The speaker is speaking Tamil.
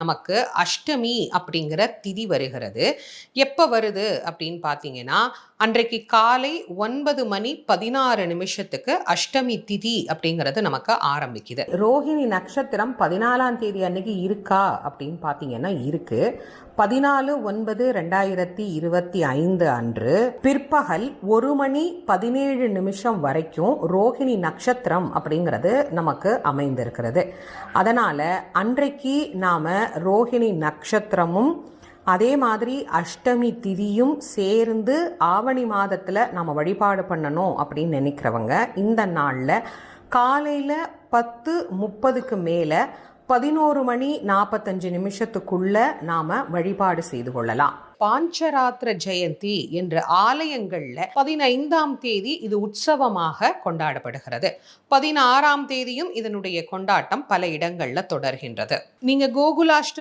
நமக்கு அஷ்டமி அப்படிங்கிற திதி வருகிறது. எப்போ வருது அப்படின்னு பார்த்தீங்கன்னா, அன்றைக்கு காலை 9:16 அஷ்டமி திதி அப்படிங்கிறது நமக்கு ஆரம்பிக்குது. ரோஹிணி நட்சத்திரம் 14ஆம் தேதி அன்னைக்கு இருக்கா அப்படின்னு பார்த்தீங்கன்னா இருக்கு. 14/9/2025 அன்று பிற்பகல் 1:17 வரைக்கும் ரோஹிணி நட்சத்திரம் அப்படிங்கிறது நமக்கு அமைந்திருக்கிறது. அதனால அன்றைக்கு நாம ரோஹிணி நட்சத்திரமும் அதே மாதிரி அஷ்டமி திதியும் சேர்ந்து ஆவணி மாதத்தில் நம்ம வழிபாடு பண்ணணும் அப்படின்னு நினைக்கிறவங்க இந்த நாளில் காலையில் 10:30க்கு மேலே 11:45 நாம் வழிபாடு செய்து கொள்ளலாம். பாஞ்சராத்திர ஜெயந்தி என்ற ஆலயங்கள்ல 15ஆம் தேதி இது உற்சவமாக கொண்டாடப்படுகிறது. 16ஆம் தேதியும் இதனுடைய கொண்டாட்டம் பல இடங்கள்ல தொடர்கின்றது. நீங்க கோகுலாஷ்டமி